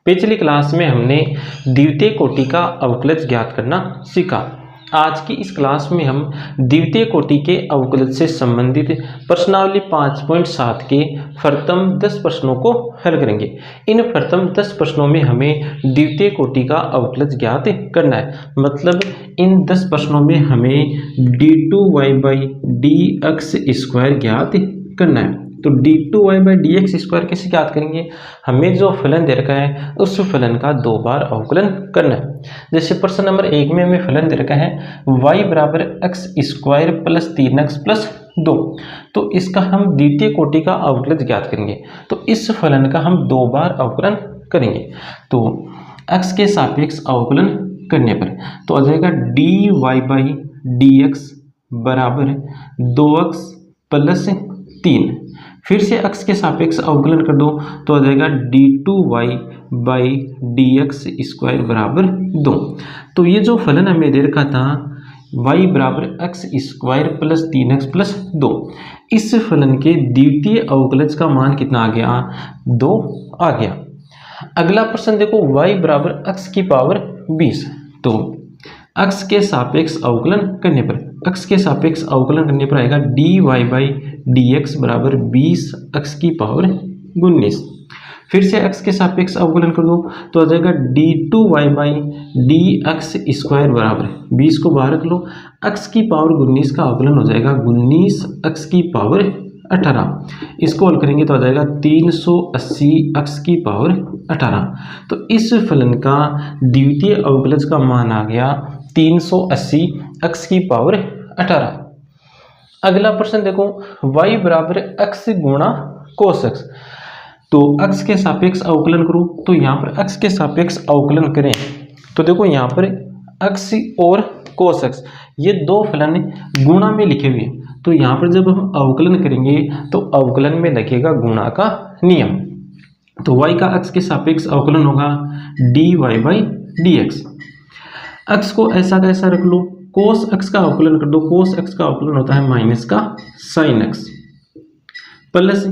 पिछली क्लास में हमने द्वितीय कोटि का अवकलज ज्ञात करना सीखा। आज की इस क्लास में हम द्वितीय कोटि के अवकलज से संबंधित प्रश्नावली 5.7 के प्रथम 10 प्रश्नों को हल करेंगे। इन प्रथम 10 प्रश्नों में हमें द्वितीय कोटि का अवकलज ज्ञात करना है। मतलब इन 10 प्रश्नों में हमें d2y/dx² ज्ञात करना है। तो d2y/dx² कैसे ज्ञात करेंगे? हमें जो फलन दे रखा है उस फलन का 2 बार अवकलन करना है। जैसे प्रश्न नंबर 1 में हमें फलन दे रखा है y बराबर x² प्लस 3x प्लस 2। तो इसका हम द्वितीय कोटि का अवकलज ज्ञात करेंगे। तो इस फलन का हम 2 बार अवकलन करेंगे। तो x के सापेक्ष अवकलन करने पर तो आ जाएगा dy/dx बराबर 2x प्लस 3। फिर से x के सापेक्ष अवकलन कर दो तो आ जाएगा d2y/dx² बराबर 2। तो ये जो फलन हमें दे रखा था y बराबर x² प्लस 3x प्लस 2, इस फलन के द्वितीय अवकलज का मान कितना आ गया? 2 आ गया। अगला प्रश्न देखो, y बराबर x की पावर 20। तो x के सापेक्ष अवकलन करने पर आएगा dy/dx बराबर 20x की पावर 19। फिर से x के सापेक्ष अवकलन कर दो तो आ जाएगा d2y/dx² बराबर 20 को बाहर रख लो, x की पावर 19 का अवकलन हो जाएगा 19x की पावर 18। इसको हल करेंगे तो आ जाएगा 380x की पावर 18। तो इस फलन का द्वितीय अवकलज का मान आ गया 380x की पावर 18। अगला प्रश्न देखो, y बराबर x गुणा cos x। तो x के सापेक्ष अवकलन करो तो यहाँ पर x के सापेक्ष अवकलन करें तो देखो यहाँ पर x और cos x ये दो फलन गुणा में लिखे हुए हैं। तो यहाँ पर जब हम अवकलन करेंगे तो अवकलन में लगेगा गुणा का नियम। तो y का x के सापेक्ष अवकलन होगा dy/dx। x को ऐसा का ऐसा रख लो, cos x का अवकलन कर दो, cos x का अवकलन होता है माइनस का sin x plus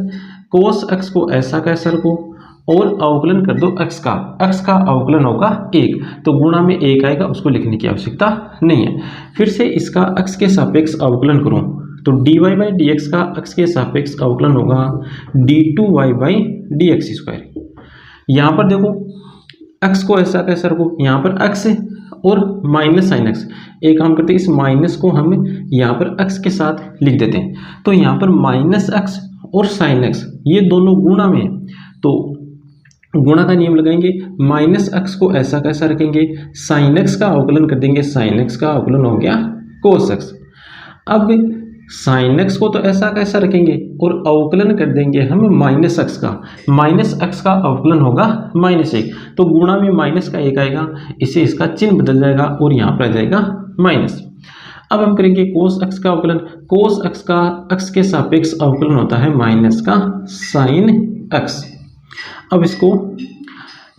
cos x को ऐसा का ऐसा रखो और अवकलन कर दो x का अवकलन होगा 1। तो गुणा में 1 आएगा, उसको लिखने की आवश्यकता नहीं है। फिर से इसका x के सापेक्ष अवकलन करो तो dy/dx का x के सापेक्ष अवकलन होगा d2y/dx²। यहाँ पर देखो x को ऐसा कैसा रखो, यहाँ पर x और माइनस साइन x। एक काम करते हैं, इस माइनस को हम यहाँ पर x के साथ लिख देते हैं। तो यहाँ पर माइनस x और साइन x ये दोनों गुणा में है, तो गुणा का नियम लगाएंगे। माइनस x को ऐसा कैसा रखेंगे, साइन x का अवकलन कर देंगे, साइन x का अवकलन हो गया cos x। अब साइन x को तो ऐसा कैसा रखेंगे और अवकलन कर देंगे हम माइनस x का। माइनस x का अवकलन होगा -1। तो गुणा में माइनस का 1 आएगा, इसे इसका चिन्ह बदल जाएगा और यहाँ पर आ जाएगा माइनस। अब हम करेंगे cos x का अवकलन। cos x का x के सापेक्ष अवकलन होता है माइनस का साइन x। अब इसको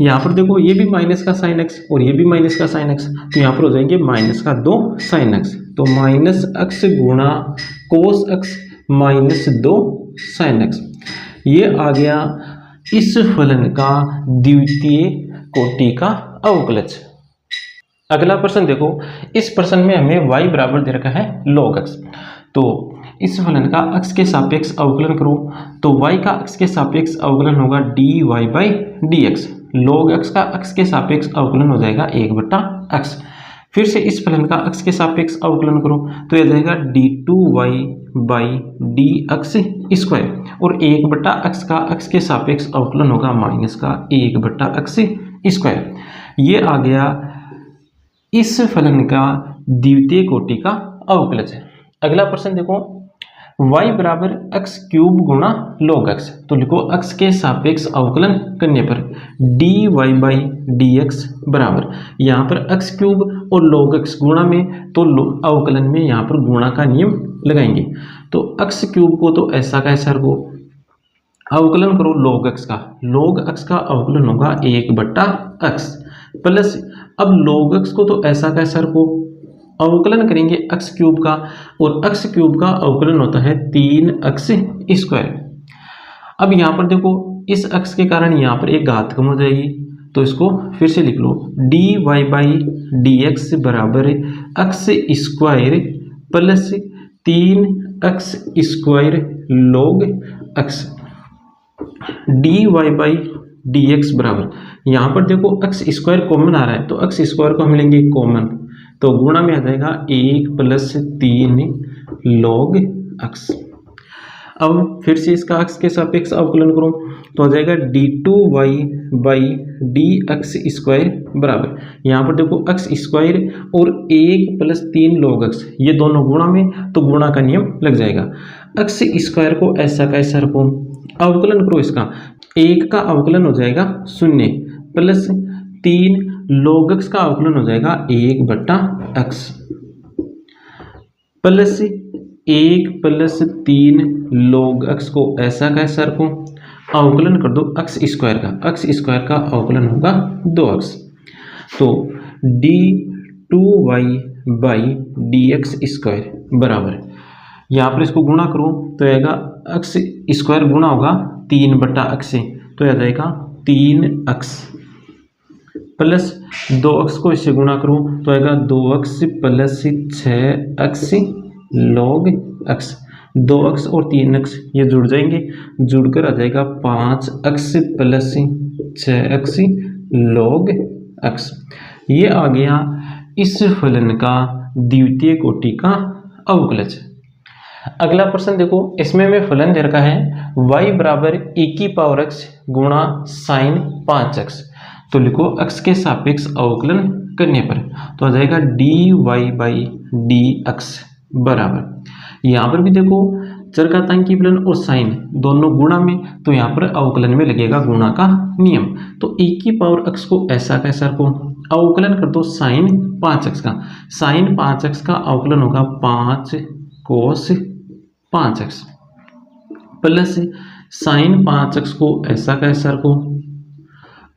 यहाँ पर देखो, ये भी माइनस का साइन x और ये भी माइनस का साइन x, तो यहाँ पर हो जाएंगे माइनस का 2 साइन x। तो माइनस x गुणा cos x minus 2 sine x, ये आ गया इस फलन का द्वितीय कोटि का अवकलज। अगला प्रश्न देखो, इस प्रश्न में हमें y बराबर दे रखा है log x। तो इस फलन का x के सापेक्ष अवकलन करो तो y का x के सापेक्ष अवकलन होगा dy/dx। log x का x के सापेक्ष अवकलन हो जाएगा 1/x। फिर से इस फलन का x के सापेक्ष अवकलन करो तो यह जाएगा d2y/dx² और 1/x का x के सापेक्ष अवकलन होगा माइनस का 1/x²। ये आ गया इस फलन का द्वितीय कोटि का अवकलज है। अगला प्रश्न देखो, y बराबर x³ गुणा log x। तो लिखो x के सापेक्ष अवकलन करने पर dy/dx बराबर, यहाँ पर x³ और log x गुणा में, तो अवकलन में यहाँ पर गुणा का नियम लगाएंगे। तो x³ को तो ऐसा का ऐसा रखो, अवकलन करो log x का। log x का अवकलन होगा 1/x प्लस, अब log x को तो ऐसा का ऐसा रखो, अवकलन करेंगे x³ का और x³ का अवकलन होता है 3x²। अब यहाँ पर देखो, इस x के कारण यहाँ पर एक घात कम हो जाएगी तो इसको फिर से लिख लो, D Y by D X बराबर X square plus 3x square log X. D Y by D X बराबर, यहाँ पर देखो एक्स स्क्वायर कॉमन आ रहा है तो एक्स स्क्वायर को हम लेंगे कॉमन, तो गुणा में आ जाएगा 1 + 3 log x। अब फिर से इसका x के सापेक्ष अवकलन करो तो आ जाएगा d2y by D x square बराबर, यहाँ पर देखो x स्क्वायर और 1 + 3 log x, ये दोनों गुणा में, तो गुणा का नियम लग जाएगा। x स्क्वायर को ऐसा का ऐसा रखो, अवकलन करो इसका, 1 का अवकलन हो जाएगा 0 प्लस 3 log x का अवकलन हो जाएगा 1/x प्लस 1 + 3 log x को ऐसा का ऐसा रखो, अवकलन कर दो x स्क्वायर का, x स्क्वायर का अवकलन होगा 2x। तो d2y by D x square बराबर, यहाँ पर इसको गुणा करो तो आएगा x स्क्वायर गुणा होगा 3/x से, तो आ जाएगा 3x प्लस 2x को इससे गुणा करो तो आएगा 2x + 6x log x। 2x और 3x ये जुड़ जाएंगे, जुड़कर आ जाएगा 5x + 6x log x। ये आ गया इस फलन का द्वितीय कोटि का अवकलज। अगला प्रश्न देखो, इसमें हमें फलन दे रखा है y बराबर e⁻x गुणा साइन 5x, तो लिखो x के सापेक्ष अवकलन करने पर तो आ जाएगा dy बाई डी एक्स बराबर, यहाँ पर भी देखो चरघातांकी फलन और साइन दोनों गुणा में, तो यहाँ पर अवकलन में लगेगा गुणा का नियम, तो e⁻x को ऐसा कैसा रखो, अवकलन कर दो साइन 5x का, साइन 5x का अवकलन होगा 5 cos 5x plus sign 5x को ऐसा कैसा रखो,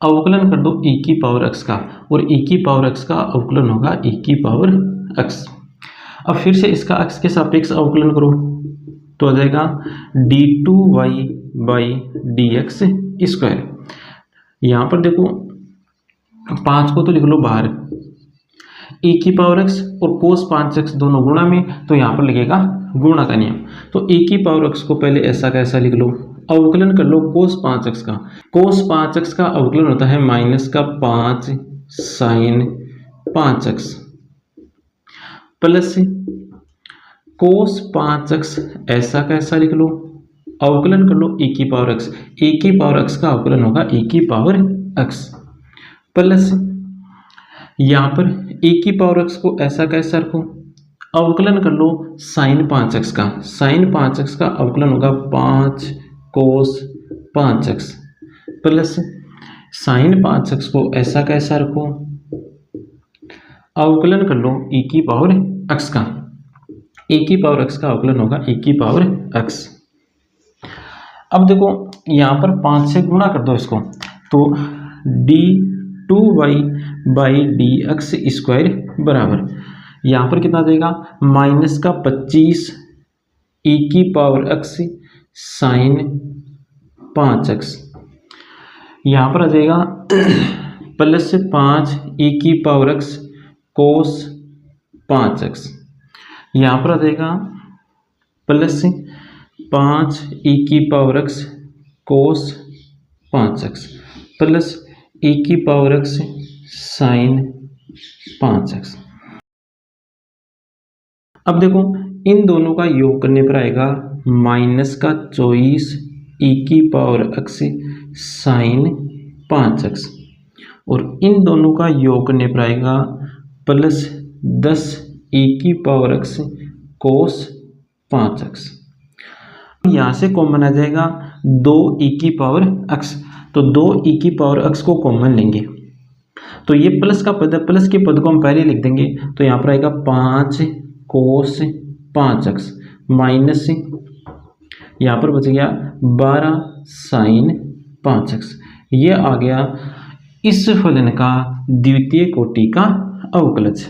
अवकलन कर दो e⁻x का, और e⁻x का अवकलन होगा e⁻x। अब फिर से इसका x के सापेक्ष अवकलन करो तो आ जाएगा d2y by D x square. यहाँ पर देखो 5 को तो लिख लो बाहर, e⁻x और cos 5x दोनों गुणा में, तो यहाँ पर लगेगा गुणा का नियम, तो e⁻x को पहले ऐसा कैसा लिख लो, अवकलन कर लो cos 5x का, cos 5x का अवकलन होता है -5 sin 5x plus cos 5x ऐसा कैसा लिख लो, अवकलन कर लो e⁻x, e⁻x का अवकलन होगा e⁻x प्लस यहाँ पर e⁻x को ऐसा कैसा रखो, अवकलन कर लो sin 5x का, sin 5x का अवकलन होगा 5 cos 5x plus sin 5x को ऐसा कैसा रखो, अवकलन कर लो e⁻x का, e⁻x का अवकलन होगा e⁻x। अब देखो यहाँ पर 5 से गुणा कर दो इसको, तो d2y by D x square बराबर, यहाँ पर कितना आ जाएगा -25 e⁻x साइन 5x, यहाँ पर आ जाएगा +5 e⁻x cos 5x, यहाँ पर आ जाएगा +5 e⁻x cos 5x plus e⁻x sign 5x। अब देखो इन दोनों का योग करने पर आएगा -24 e⁻x साइन 5x, और इन दोनों का योग करने पर आएगा +10 e⁻x cos 5x। यहाँ से कॉमन आ जाएगा 2 e⁻x, तो 2 e⁻x को कॉमन लेंगे, तो ये प्लस का पद है, प्लस के पद को हम पहले लिख देंगे, तो यहाँ पर आएगा 5 cos 5x माइनस यहाँ पर बच गया 12 sin 5x। ये आ गया इस फलन का द्वितीय कोटि का अवकलज।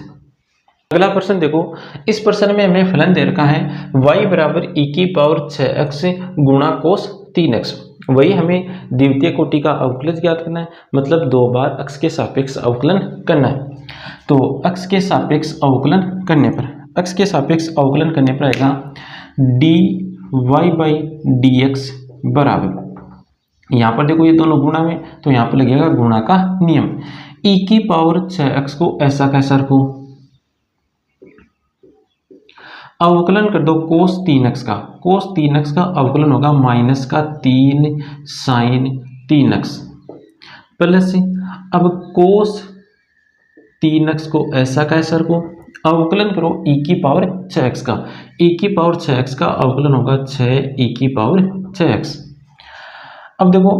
अगला प्रश्न देखो, इस प्रश्न में हमें फलन दे रखा है y बराबर e⁻6x गुणा cos 3x, वही हमें द्वितीय कोटि का अवकलज ज्ञात करना है, मतलब 2 बार अक्ष के सापेक्ष अवकलन करना है। तो अक्ष के सापेक्ष अवकलन करने पर आएगा dy/dx बराबर, यहाँ पर देखो ये दोनों गुणा में, तो यहाँ पर लगेगा गुणा का नियम। e की पावर 6x को ऐसा कैसा रखो, अवकलन कर दो cos 3x का अवकलन होगा -3 sin 3x प्लस, अब cos 3x को ऐसा कैसा रखो, अवकलन करो e की पावर 6x का, e की पावर 6x का अवकलन होगा 6 e की पावर 6x। अब देखो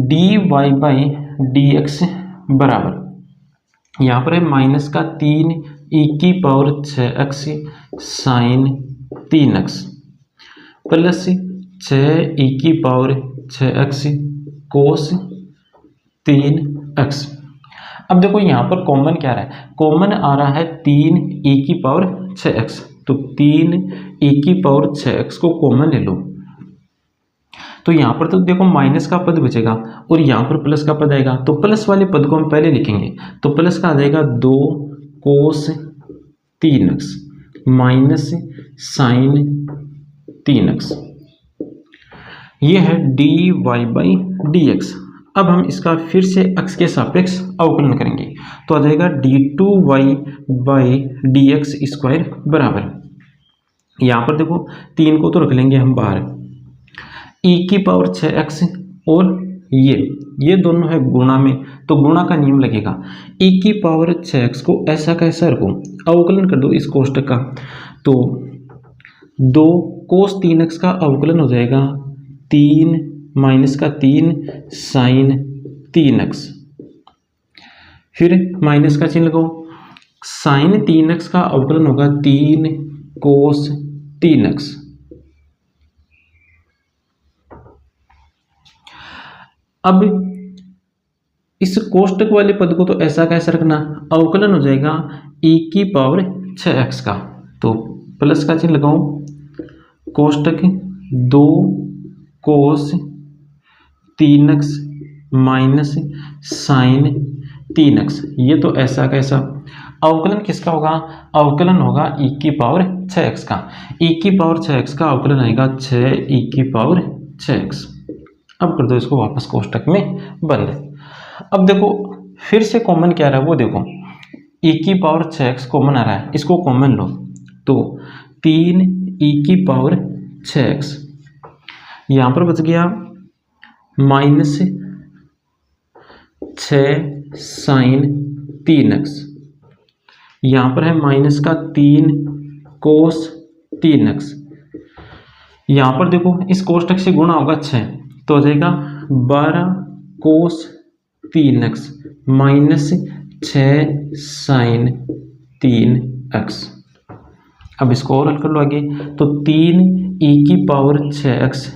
dy/dx बराबर, यहाँ पर है -3 e की power 6x sin 3x plus 6 e की पावर 6x cos 3x। अब देखो यहाँ पर कॉमन क्या रहा है, कॉमन आ रहा है 3 e की पावर 6x, तो 3 e की पावर 6x को कॉमन ले लो, तो यहाँ पर तो देखो माइनस का पद बचेगा और यहाँ पर प्लस का पद आएगा, तो प्लस वाले पद को हम पहले लिखेंगे, तो प्लस का आ जाएगा 2 cos 3x minus sign 3x, ये है dy/dx। अब हम इसका फिर से अक्ष के सापेक्ष अवकलन करेंगे, तो आ जाएगा d2y/dx स्क्वायर बराबर, यहाँ पर देखो 3 को तो रख लेंगे हम बाहर, e की पावर 6x और ये दोनों है गुणा में, तो गुणा का नियम लगेगा। e की पावर 6x को ऐसा कैसा रखो, अवकलन कर दो इस कोष्टक का, तो 2 cos 3x का अवकलन हो जाएगा 3 -3 sin 3x, फिर माइनस का चिन्ह लगाओ, sin 3x का अवकलन होगा 3 cos 3x। अब इस कोष्टक वाले पद को तो ऐसा कैसा रखना, अवकलन हो जाएगा e की पावर 6x का, तो प्लस का चिन्ह लगाओ, कोष्टक 2 cos 3x minus sign 3x, ये तो ऐसा कैसा, अवकलन किसका होगा, अवकलन होगा e की पावर 6x का, e की पावर 6x का अवकलन आएगा 6 e की पावर 6x। अब कर दो इसको वापस कोष्टक में बंद। अब देखो फिर से कॉमन क्या रहा है वो देखो, e की पावर 6x कॉमन आ रहा है, इसको कॉमन लो, तो 3 e की पावर 6x, यहाँ पर बच गया -6 साइन 3x, यहाँ पर है -3 cos 3x, यहाँ पर देखो इस कोष्टक से गुणा होगा 6, तो हो जाएगा 12 cos 3x -6 साइन 3x। अब इसको और हल कर लो आगे, तो 3 e की पावर 6x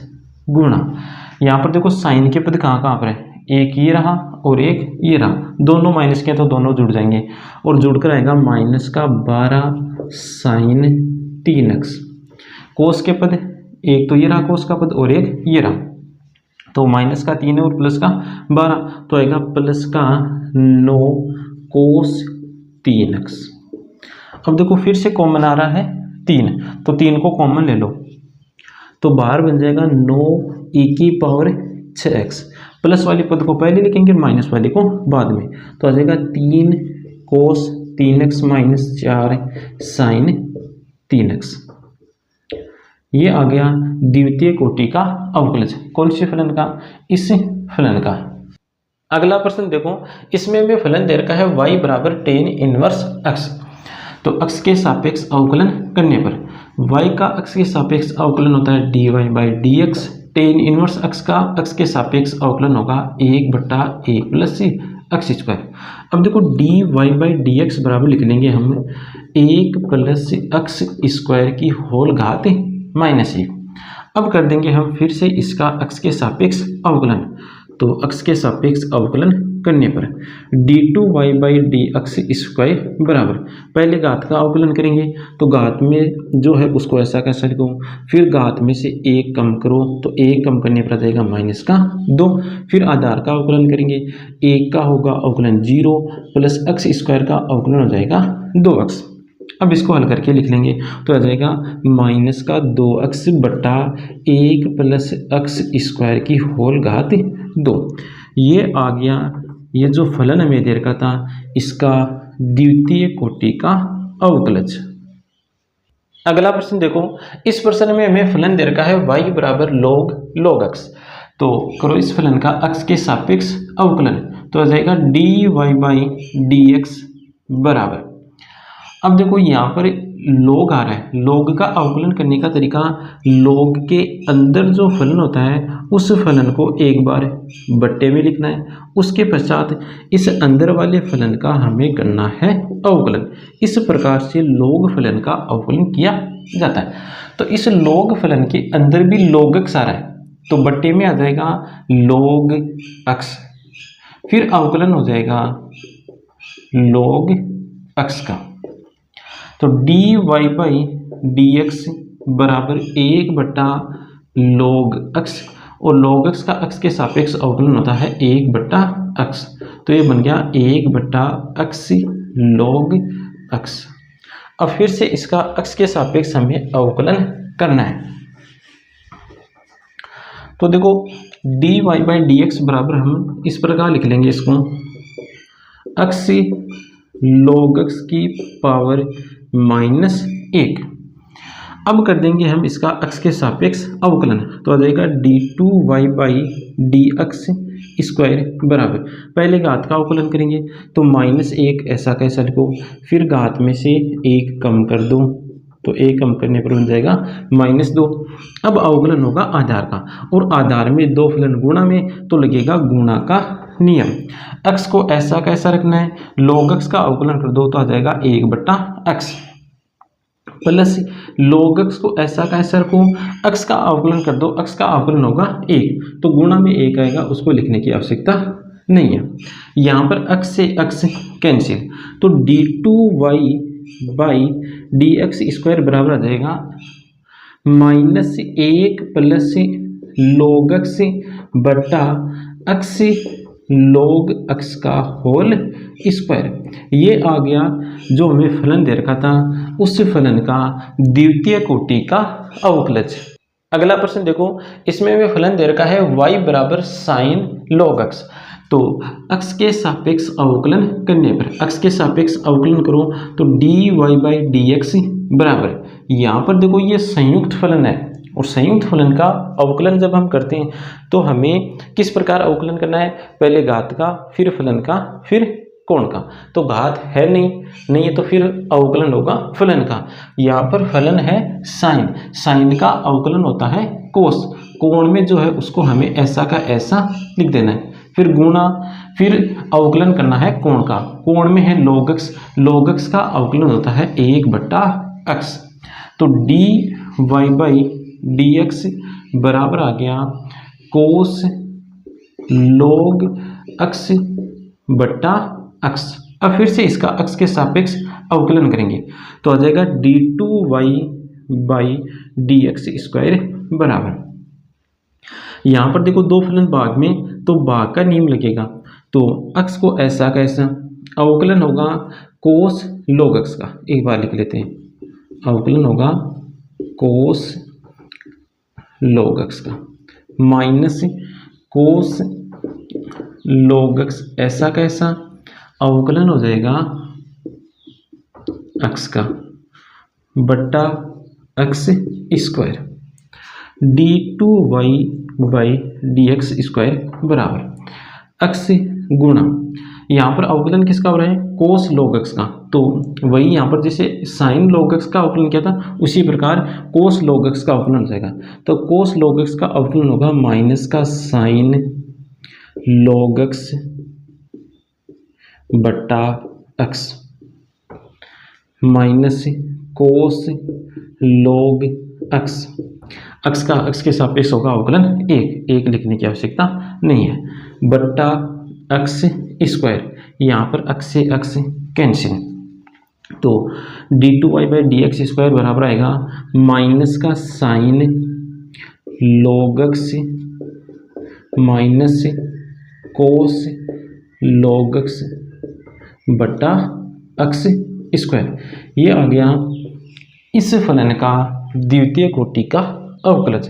गुणा, यहाँ पर देखो साइन के पद कहाँ पर है, एक ये रहा और एक ये रहा, दोनों माइनस के तो दोनों जुड़ जाएंगे और जुड़कर आएगा -12 साइन 3x। कोस के पद एक तो ये रहा कोस का पद और एक ये रहा, तो -3 है और प्लस का 12, तो आएगा प्लस का 9 cos 3x। अब देखो फिर से कॉमन आ रहा है 3, तो 3 को कॉमन ले लो, तो बाहर बन जाएगा 9 e की पावर 6x, प्लस वाले पद को पहले लिखेंगे माइनस वाले को बाद में, तो आ जाएगा 3 cos 3x -4 साइन 3x। ये आ गया द्वितीय कोटि का अवकलज, कौन से फलन का, इस फलन का। अगला प्रश्न देखो, इसमें भी फलन दे रखा है y बराबर tan इनवर्स x, तो x के सापेक्ष अवकलन करने पर y का x के सापेक्ष अवकलन होता है dy/dx, tan इनवर्स x का x के सापेक्ष अवकलन होगा 1/a प्लस x स्क्वायर। अब देखो dy/dx बराबर लिख लेंगे हम 1 प्लस x स्क्वायर की होल घात -1। अब कर देंगे हम फिर से इसका x के सापेक्ष अवकलन, तो अक्ष के सापेक्ष अवकलन करने पर d2y/dx² बराबर, पहले घात का अवकलन करेंगे तो घात में जो है उसको ऐसा कैसा लिखो, फिर घात में से 1 कम करो तो 1 कम करने पर आ जाएगा -2, फिर आधार का अवकलन करेंगे, 1 का होगा अवकलन 0 प्लस x² का अवकलन हो जाएगा 2x। अब इसको हल करके लिख लेंगे तो आ जाएगा -2x बटा 1 प्लस x² की होल घात 2। ये आ गया, ये जो फलन हमें दे रखा था इसका द्वितीय कोटि का अवकलज। अगला प्रश्न देखो, इस प्रश्न में हमें फलन दे रखा है y बराबर log x। तो करो इस फलन का x के सापेक्ष अवकलन, तो आ जाएगा dy/dx बराबर। अब देखो यहाँ पर log आ रहा है, log का अवकलन करने का तरीका, log के अंदर जो फलन होता है उस फलन को एक बार बट्टे में लिखना है, उसके पश्चात इस अंदर वाले फलन का हमें करना है अवकलन। इस प्रकार से log फलन का अवकलन किया जाता है। तो इस log फलन के अंदर भी log x आ रहा है तो बट्टे में आ जाएगा log x, फिर अवकलन हो जाएगा log x का। तो dy/dx बराबर 1 बटा log x, और log x का x के सापेक्ष अवकलन होता है 1 बटा x, तो ये बन गया 1 बटा x log x। अब फिर से इसका x के सापेक्ष हमें अवकलन करना है। तो देखो dy/dx बराबर हम इस प्रकार लिख लेंगे इसको, x log x की पावर -1। अब कर देंगे हम इसका x के सापेक्ष अवकलन, तो आ जाएगा d2y/dx² बराबर, पहले घात का अवकलन करेंगे तो -1 ऐसा कैसा लिखो, फिर घात में से 1 कम कर दो तो 1 कम करने पर बन जाएगा -2। अब अवकलन होगा आधार का, और आधार में दो फलन गुणा में तो लगेगा गुणा का नियम। x को ऐसा कैसा रखना है, log x का अवकलन कर दो तो आ जाएगा 1 बटा x, प्लस log x को ऐसा कैसा रखो, x का अवकलन कर दो, x का अवकलन होगा 1 तो गुणा में 1 आएगा, उसको लिखने की आवश्यकता नहीं है। यहाँ पर x से x कैंसिल, तो d2y/dx² बराबर आ जाएगा -1 प्लस log x बटा x log x का होल स्क्वायर। ये आ गया जो हमें फलन दे रखा था उस फलन का द्वितीय कोटि का अवकलज। अगला प्रश्न देखो, इसमें हमें फलन दे रखा है y बराबर sin log x। तो x के सापेक्ष अवकलन करने पर, x के सापेक्ष अवकलन करो तो dy/dx बराबर, यहाँ पर देखो ये संयुक्त फलन है, और संयुक्त फलन का अवकलन जब हम करते हैं तो हमें किस प्रकार अवकलन करना है, पहले घात का, फिर फलन का, फिर कोण का। तो घात है नहीं है तो फिर अवकलन होगा फलन का। यहाँ पर फलन है साइन, साइन का अवकलन होता है कोस, कोण में जो है उसको हमें ऐसा का ऐसा लिख देना है, फिर गुणा, फिर अवकलन करना है कोण का, कोण में है log x, log x का अवकलन होता है 1 बटा x। तो dy/dx बराबर आ गया कोस log x बटा x। अब फिर से इसका x के सापेक्ष अवकलन करेंगे तो आ जाएगा d2y/dx² बराबर, यहाँ पर देखो दो फलन भाग में तो भाग का नियम लगेगा, तो x को ऐसा कैसा, अवकलन होगा कोस log x का, एक बार लिख लेते हैं, अवकलन होगा कोस log x का माइनस कोस log x ऐसा कैसा, अवकलन हो जाएगा x का बट्टा x² d2y/dx² बराबर x गुणा, यहाँ पर अवकलन किसका हो रहा है, कोस log x का, तो वही यहाँ पर जैसे साइन log x का अवकलन किया था उसी प्रकार कोस log x का अवकलन हो जाएगा। तो कोस log x का अवकलन होगा माइनस का साइन log x बट्टा x minus cos log x। X के सापेक्ष होगा अवकलन एक लिखने की आवश्यकता नहीं है, बट्टा एक्स स्क्वायर, यहाँ पर एक्स से एक्स कैंसिल, तो d2y/dx² बराबर आएगा माइनस का sine log x minus cos log x बट्टा एक्स स्क्वायर। ये आ गया इस फलन का द्वितीय कोटि का अवकलज।